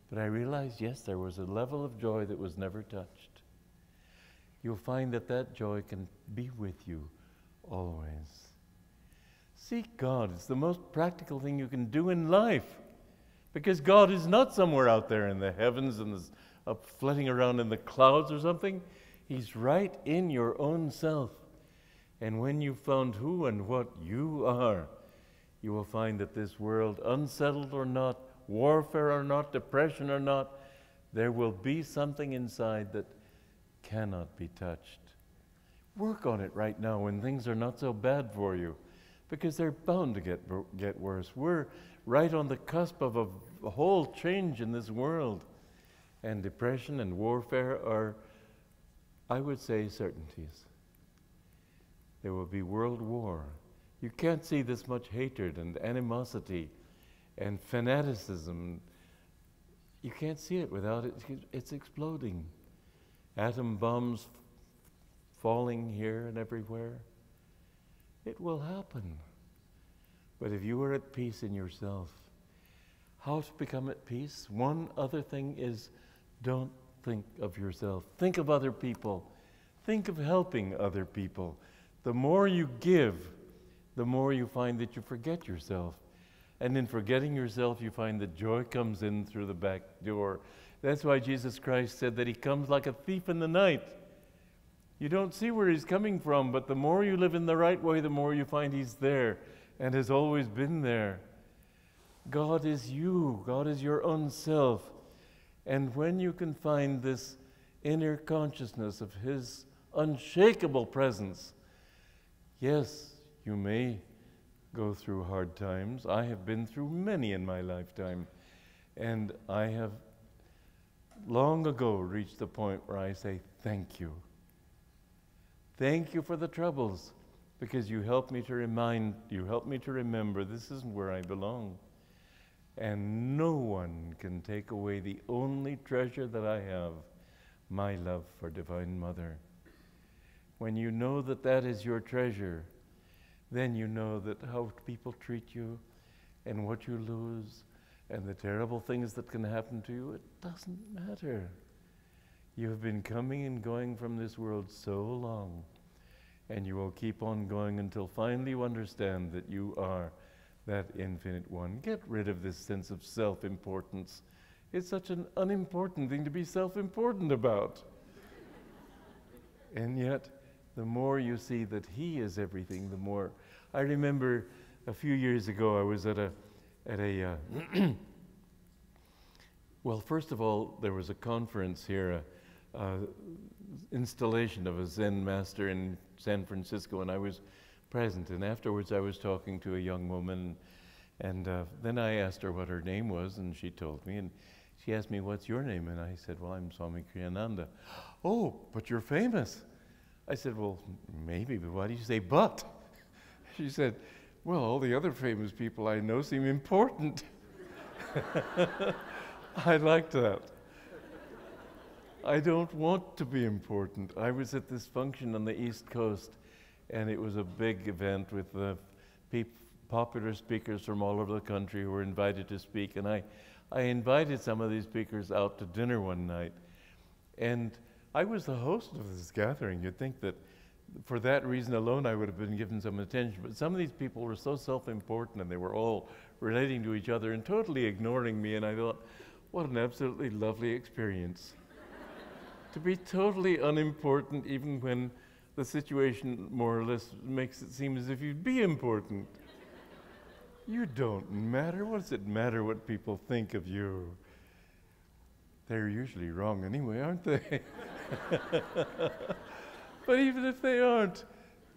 But I realized, yes, there was a level of joy that was never touched. You'll find that that joy can be with you always. Seek God. It's the most practical thing you can do in life, because God is not somewhere out there in the heavens and up flitting around in the clouds or something. He's right in your own self. And when you've found who and what you are, you will find that this world, unsettled or not, warfare or not, depression or not, there will be something inside that cannot be touched. Work on it right now when things are not so bad for you, because they're bound to get worse. We're right on the cusp of a whole change in this world. And depression and warfare are, I would say, certainties. There will be world war. You can't see this much hatred and animosity and fanaticism. You can't see it without it. It's exploding. Atom bombs falling here and everywhere. It will happen. But if you are at peace in yourself, how to become at peace? One other thing is, don't think of yourself. Think of other people. Think of helping other people. The more you give, the more you find that you forget yourself. And in forgetting yourself, you find that joy comes in through the back door. That's why Jesus Christ said that he comes like a thief in the night. You don't see where he's coming from, but the more you live in the right way, the more you find he's there and has always been there. God is you. God is your own self. And when you can find this inner consciousness of his unshakable presence, yes, you may go through hard times. I have been through many in my lifetime, and I have long ago reached the point where I say, thank you. Thank you for the troubles, because you helped me to remember this isn't where I belong. And no one can take away the only treasure that I have, my love for Divine Mother. When you know that that is your treasure, then you know that how people treat you and what you lose and the terrible things that can happen to you, it doesn't matter. You have been coming and going from this world so long, and you will keep on going until finally you understand that you are that infinite one. Get rid of this sense of self-importance. It's such an unimportant thing to be self-important about. And yet, the more you see that he is everything, the more. I remember a few years ago I was at a well, first of all, there was a conference here, installation of a Zen master in San Francisco, and I was present. And afterwards I was talking to a young woman, and then I asked her what her name was, and she told me, and she asked me, what's your name? And I said, well, I'm Swami Kriyananda. Oh, but you're famous. I said, well, maybe, but why do you say but? She said, well, all the other famous people I know seem important. I liked that. I don't want to be important. I was at this function on the East Coast, and it was a big event with popular speakers from all over the country who were invited to speak. And I invited some of these speakers out to dinner one night. And I was the host of this gathering. You'd think that for that reason alone, I would have been given some attention. But some of these people were so self-important, and they were all relating to each other and totally ignoring me. And I thought, what an absolutely lovely experience. To be totally unimportant, even when the situation more or less makes it seem as if you'd be important. You don't matter. What does it matter what people think of you? They're usually wrong anyway, aren't they? But even if they aren't,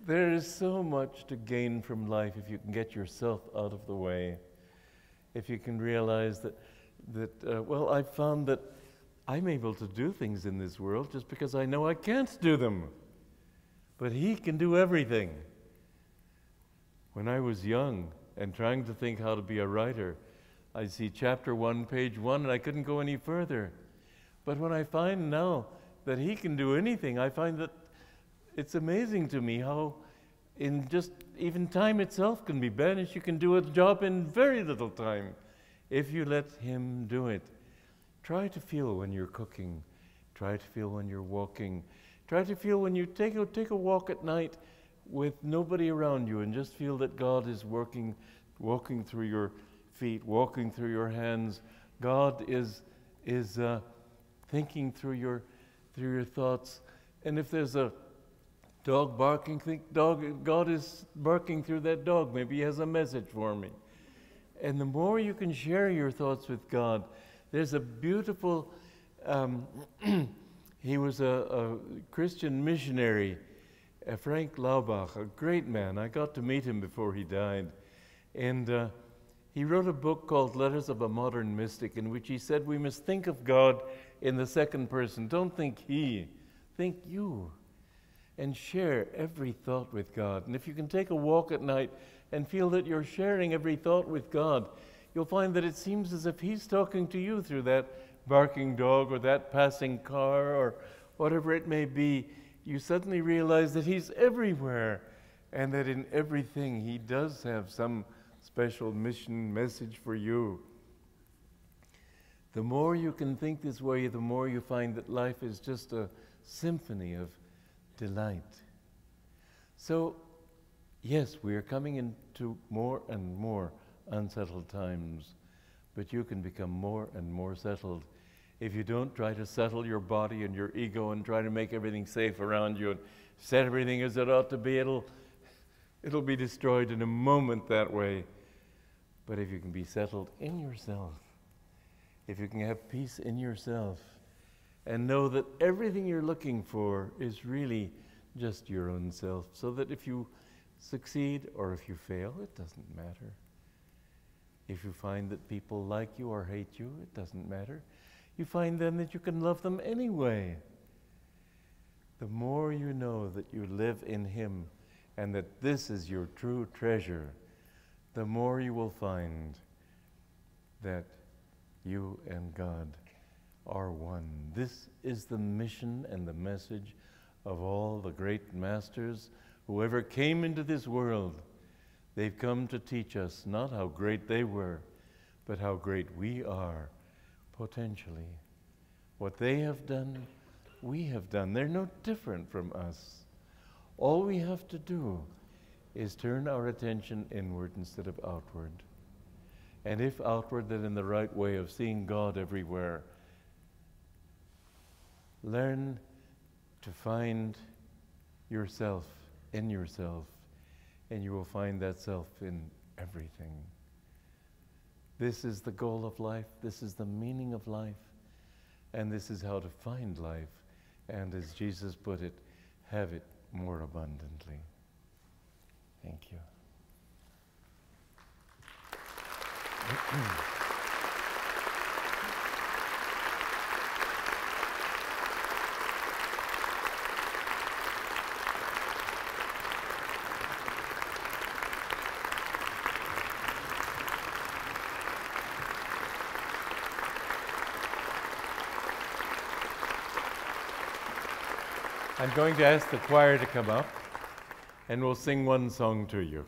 there is so much to gain from life if you can get yourself out of the way. If you can realize well, I've found that I'm able to do things in this world just because I know I can't do them. But He can do everything. When I was young and trying to think how to be a writer, I'd see chapter 1, page 1, and I couldn't go any further. But when I find now that He can do anything, I find that it's amazing to me how in just even time itself can be banished. You can do a job in very little time if you let Him do it. Try to feel when you're cooking. Try to feel when you're walking. Try to feel when you take a walk at night with nobody around you and just feel that God is walking through your feet, walking through your hands. God is thinking through your thoughts. And if there's a dog barking, think God is barking through that dog. Maybe He has a message for me. And the more you can share your thoughts with God, there's a beautiful, he was a Christian missionary, Frank Laubach, a great man. I got to meet him before he died. And he wrote a book called Letters of a Modern Mystic, in which he said we must think of God in the second person. Don't think He, think you. And share every thought with God. And if you can take a walk at night and feel that you're sharing every thought with God, you'll find that it seems as if He's talking to you through that barking dog or that passing car or whatever it may be. You suddenly realize that He's everywhere and that in everything He does have some special mission message for you. The more you can think this way, the more you find that life is just a symphony of delight. So, yes, we are coming into more and more unsettled times, but you can become more and more settled if you don't try to settle your body and your ego and try to make everything safe around you and set everything as it ought to be. It'll be destroyed in a moment that way. But if you can be settled in yourself, if you can have peace in yourself, and know that everything you're looking for is really just your own self, so that if you succeed or if you fail, it doesn't matter. If you find that people like you or hate you, it doesn't matter. You find then that you can love them anyway. The more you know that you live in Him and that this is your true treasure, the more you will find that you and God are one. This is the mission and the message of all the great masters who ever came into this world. They've come to teach us not how great they were, but how great we are, potentially. What they have done, we have done. They're no different from us. All we have to do is turn our attention inward instead of outward. And if outward, then in the right way of seeing God everywhere. Learn to find yourself in yourself, and you will find that self in everything. This is the goal of life, this is the meaning of life, and this is how to find life. And as Jesus put it, have it more abundantly. Thank you. I'm going to ask the choir to come up, and we'll sing one song to you.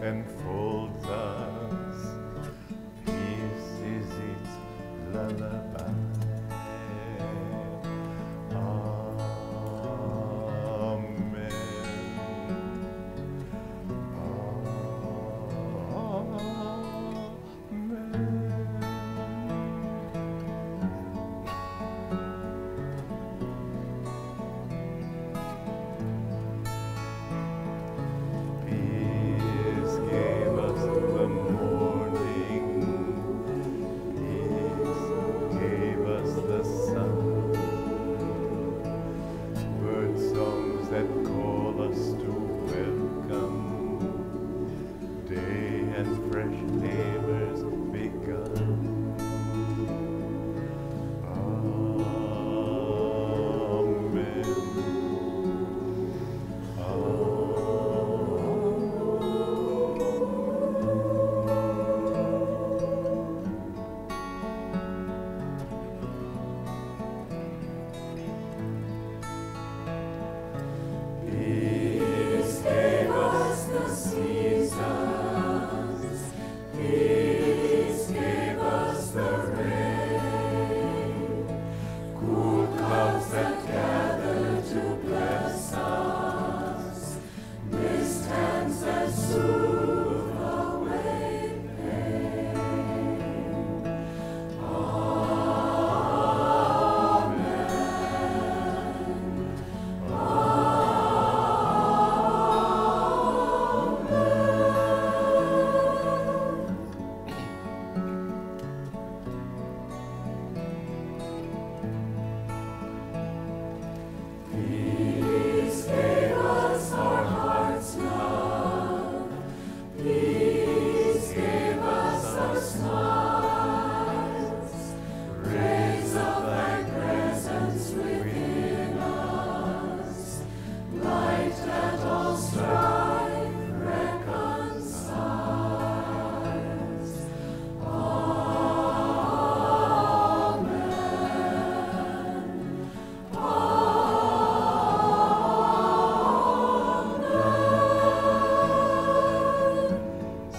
enfolds us. Peace is its lullaby.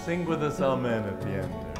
Sing with us Amen at the end.